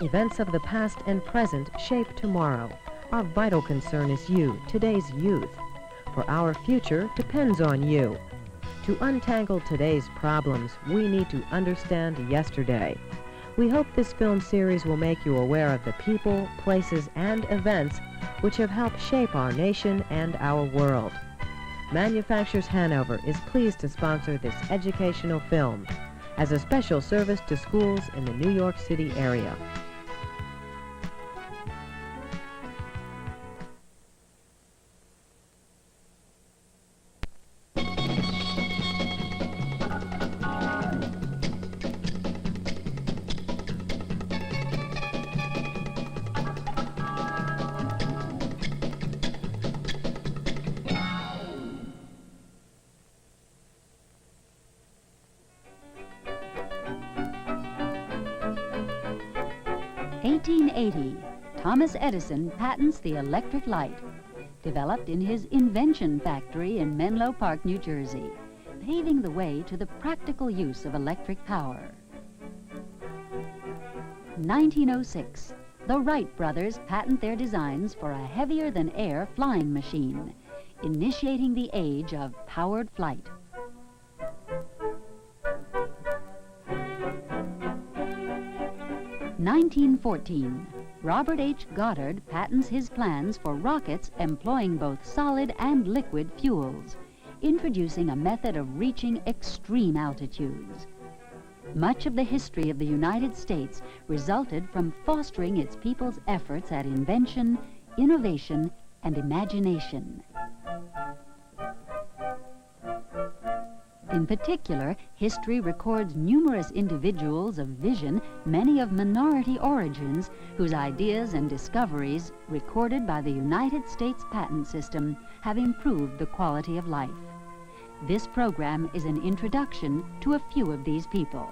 Events of the past and present shape tomorrow. Our vital concern is you, today's youth. For our future depends on you. To untangle today's problems, we need to understand yesterday. We hope this film series will make you aware of the people, places, and events which have helped shape our nation and our world. Manufacturers Hanover is pleased to sponsor this educational film as a special service to schools in the New York City area. Thomas Edison patents the electric light, developed in his invention factory in Menlo Park, New Jersey, paving the way to the practical use of electric power. 1906, the Wright brothers patent their designs for a heavier-than-air flying machine, initiating the age of powered flight. 1914, Robert H. Goddard patents his plans for rockets employing both solid and liquid fuels, introducing a method of reaching extreme altitudes. Much of the history of the United States resulted from fostering its people's efforts at invention, innovation, and imagination. In particular, history records numerous individuals of vision, many of minority origins, whose ideas and discoveries, recorded by the United States patent system, have improved the quality of life. This program is an introduction to a few of these people.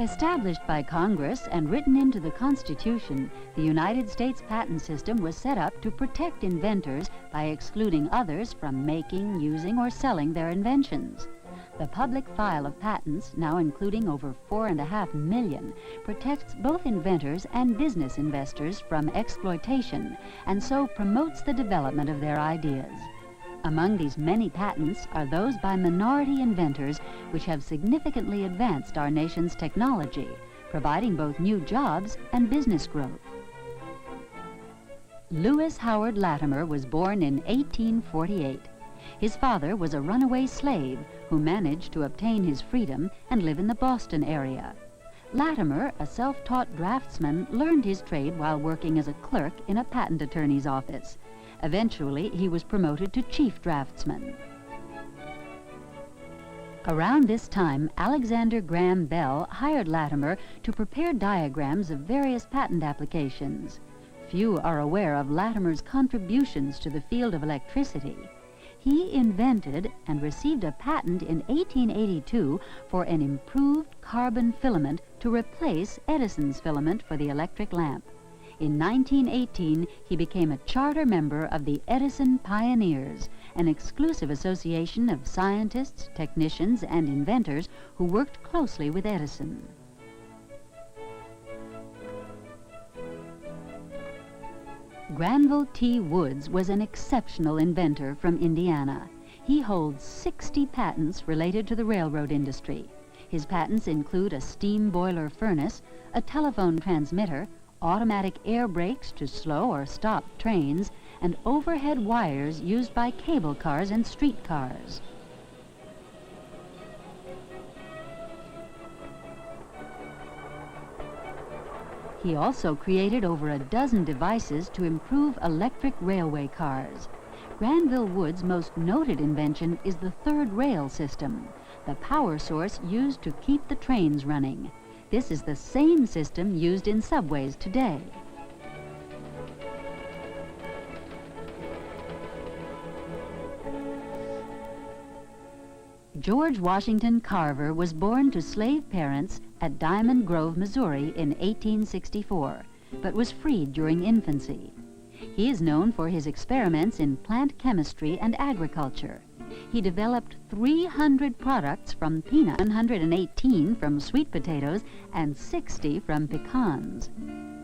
Established by Congress and written into the Constitution, the United States patent system was set up to protect inventors by excluding others from making, using, or selling their inventions. The public file of patents, now including over 4.5 million, protects both inventors and business investors from exploitation, and so promotes the development of their ideas. Among these many patents are those by minority inventors which have significantly advanced our nation's technology, providing both new jobs and business growth. Lewis Howard Latimer was born in 1848. His father was a runaway slave who managed to obtain his freedom and live in the Boston area. Latimer, a self-taught draftsman, learned his trade while working as a clerk in a patent attorney's office. Eventually, he was promoted to chief draftsman. Around this time, Alexander Graham Bell hired Latimer to prepare diagrams of various patent applications. Few are aware of Latimer's contributions to the field of electricity. He invented and received a patent in 1882 for an improved carbon filament to replace Edison's filament for the electric lamp. In 1918, he became a charter member of the Edison Pioneers, an exclusive association of scientists, technicians, and inventors who worked closely with Edison. Granville T. Woods was an exceptional inventor from Indiana. He holds 60 patents related to the railroad industry. His patents include a steam boiler furnace, a telephone transmitter, automatic air brakes to slow or stop trains, and overhead wires used by cable cars and streetcars. He also created over a dozen devices to improve electric railway cars. Granville Woods' most noted invention is the third rail system, the power source used to keep the trains running. This is the same system used in subways today. George Washington Carver was born to slave parents at Diamond Grove, Missouri in 1864, but was freed during infancy. He is known for his experiments in plant chemistry and agriculture. He developed 300 products from peanuts, 118 from sweet potatoes, and 60 from pecans.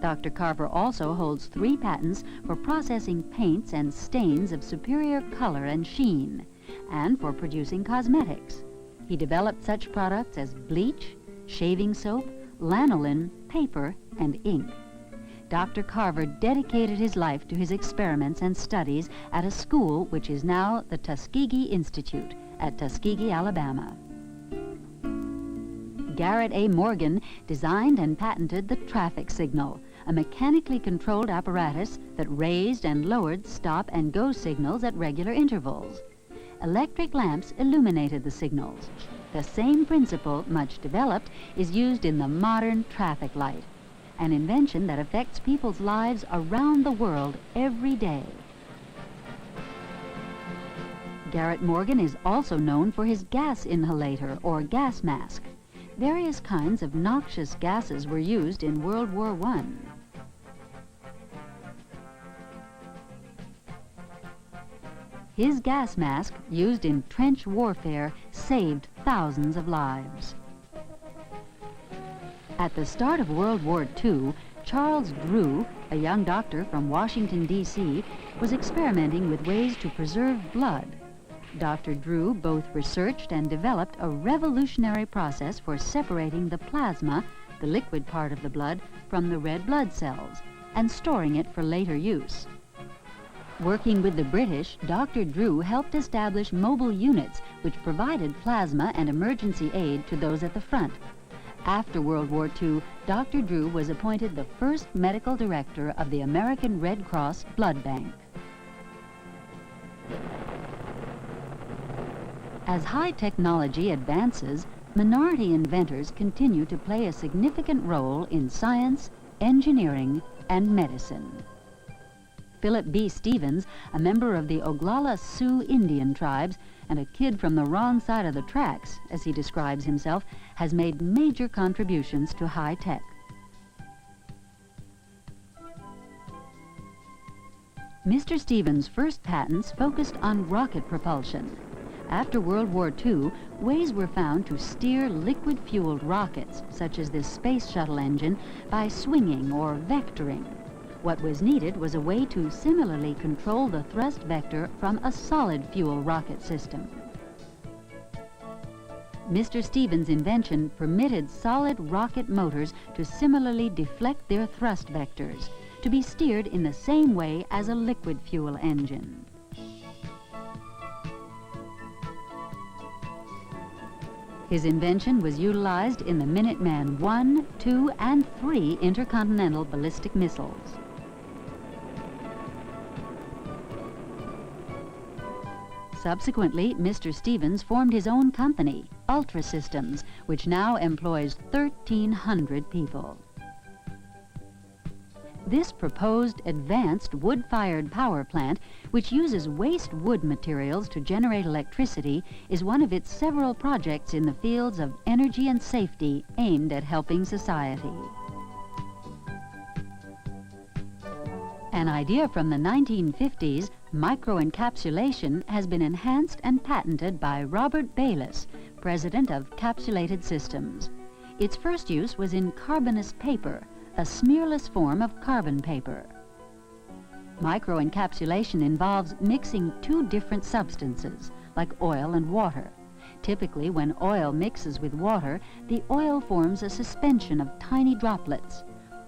Dr. Carver also holds 3 patents for processing paints and stains of superior color and sheen, and for producing cosmetics. He developed such products as bleach, shaving soap, lanolin, paper, and ink. Dr. Carver dedicated his life to his experiments and studies at a school which is now the Tuskegee Institute at Tuskegee, Alabama. Garrett A. Morgan designed and patented the traffic signal, a mechanically controlled apparatus that raised and lowered stop and go signals at regular intervals. Electric lamps illuminated the signals. The same principle, much developed, is used in the modern traffic light, an invention that affects people's lives around the world every day. Garrett Morgan is also known for his gas inhalator or gas mask. Various kinds of noxious gases were used in World War I. His gas mask, used in trench warfare, saved thousands of lives. At the start of World War II, Charles Drew, a young doctor from Washington, D.C., was experimenting with ways to preserve blood. Dr. Drew both researched and developed a revolutionary process for separating the plasma, the liquid part of the blood, from the red blood cells, and storing it for later use. Working with the British, Dr. Drew helped establish mobile units which provided plasma and emergency aid to those at the front. After World War II, Dr. Drew was appointed the first medical director of the American Red Cross Blood Bank. As high technology advances, minority inventors continue to play a significant role in science, engineering, and medicine. Philip B. Stevens, a member of the Oglala Sioux Indian tribes and a kid from the wrong side of the tracks, as he describes himself, has made major contributions to high tech. Mr. Stevens' first patents focused on rocket propulsion. After World War II, ways were found to steer liquid-fueled rockets, such as this space shuttle engine, by swinging or vectoring. What was needed was a way to similarly control the thrust vector from a solid fuel rocket system. Mr. Stevens' invention permitted solid rocket motors to similarly deflect their thrust vectors, to be steered in the same way as a liquid fuel engine. His invention was utilized in the Minuteman I, II, and III intercontinental ballistic missiles. Subsequently, Mr. Stevens formed his own company, Ultra Systems, which now employs 1,300 people. This proposed advanced wood-fired power plant, which uses waste wood materials to generate electricity, is one of its several projects in the fields of energy and safety aimed at helping society. An idea from the 1950s, microencapsulation, has been enhanced and patented by Robert Bayliss, president of Capsulated Systems. Its first use was in carbonous paper, a smearless form of carbon paper. Microencapsulation involves mixing 2 different substances, like oil and water. Typically, when oil mixes with water, the oil forms a suspension of tiny droplets.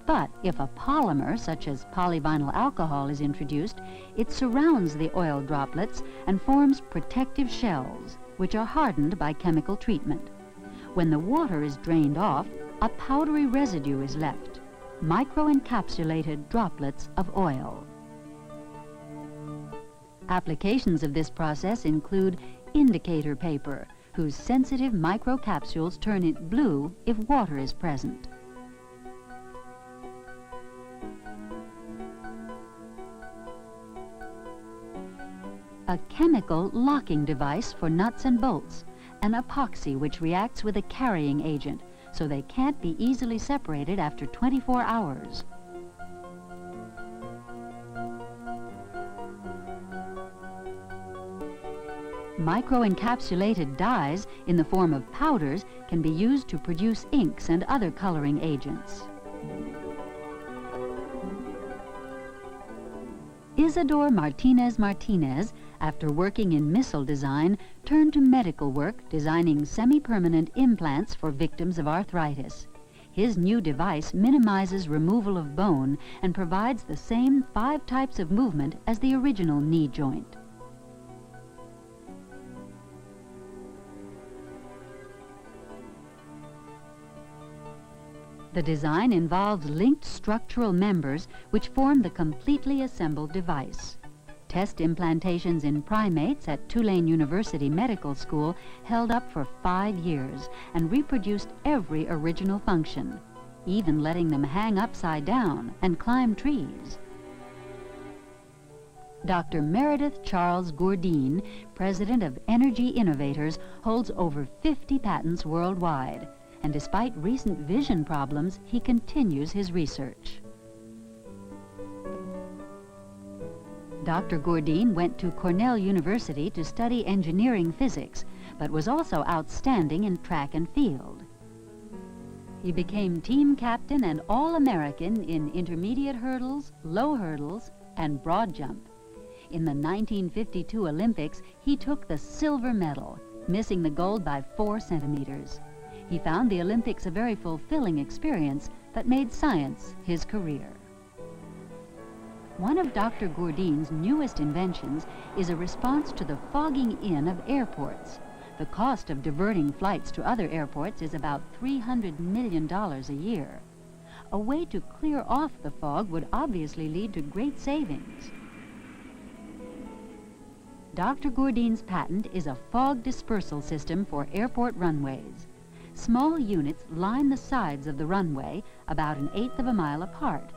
But if a polymer, such as polyvinyl alcohol, is introduced, it surrounds the oil droplets and forms protective shells, which are hardened by chemical treatment. When the water is drained off, a powdery residue is left, microencapsulated droplets of oil. Applications of this process include indicator paper, whose sensitive microcapsules turn it blue if water is present. A chemical locking device for nuts and bolts, an epoxy which reacts with a carrying agent, so they can't be easily separated after 24 hours. Microencapsulated dyes in the form of powders can be used to produce inks and other coloring agents. Isidore Martinez, after working in missile design, turned to medical work, designing semi-permanent implants for victims of arthritis. His new device minimizes removal of bone and provides the same 5 types of movement as the original knee joint. The design involves linked structural members which form the completely assembled device. Test implantations in primates at Tulane University Medical School held up for 5 years and reproduced every original function, even letting them hang upside down and climb trees. Dr. Meredith Charles Gourdine, president of Energy Innovators, holds over 50 patents worldwide. And despite recent vision problems, he continues his research. Dr. Gourdine went to Cornell University to study engineering physics, but was also outstanding in track and field. He became team captain and All-American in intermediate hurdles, low hurdles, and broad jump. In the 1952 Olympics, he took the silver medal, missing the gold by 4 centimeters. He found the Olympics a very fulfilling experience, but made science his career. One of Dr. Gourdine's newest inventions is a response to the fogging in of airports. The cost of diverting flights to other airports is about $300 million a year. A way to clear off the fog would obviously lead to great savings. Dr. Gourdine's patent is a fog dispersal system for airport runways. Small units line the sides of the runway about 1/8 of a mile apart.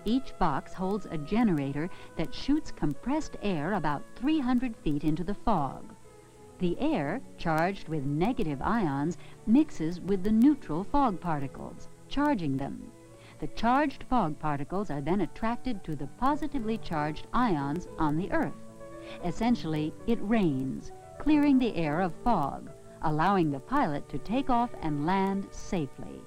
Each box holds a generator that shoots compressed air about 300 feet into the fog. The air, charged with negative ions, mixes with the neutral fog particles, charging them. The charged fog particles are then attracted to the positively charged ions on the Earth. Essentially, it rains, clearing the air of fog, allowing the pilot to take off and land safely.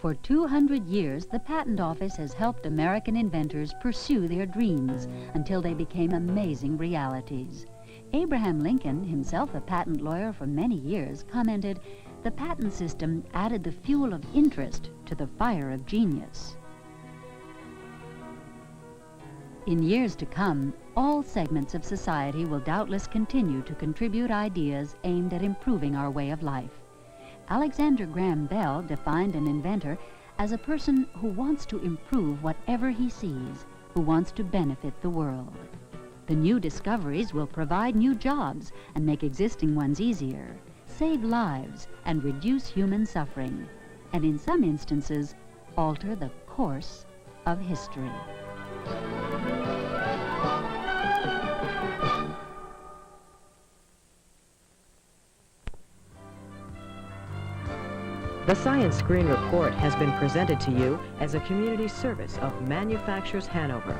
For 200 years, the Patent Office has helped American inventors pursue their dreams until they became amazing realities. Abraham Lincoln, himself a patent lawyer for many years, commented, "The patent system added the fuel of interest to the fire of genius." In years to come, all segments of society will doubtless continue to contribute ideas aimed at improving our way of life. Alexander Graham Bell defined an inventor as a person who wants to improve whatever he sees, who wants to benefit the world. The new discoveries will provide new jobs and make existing ones easier, save lives and reduce human suffering, and in some instances, alter the course of history. The Science Screen Report has been presented to you as a community service of Manufacturers Hanover.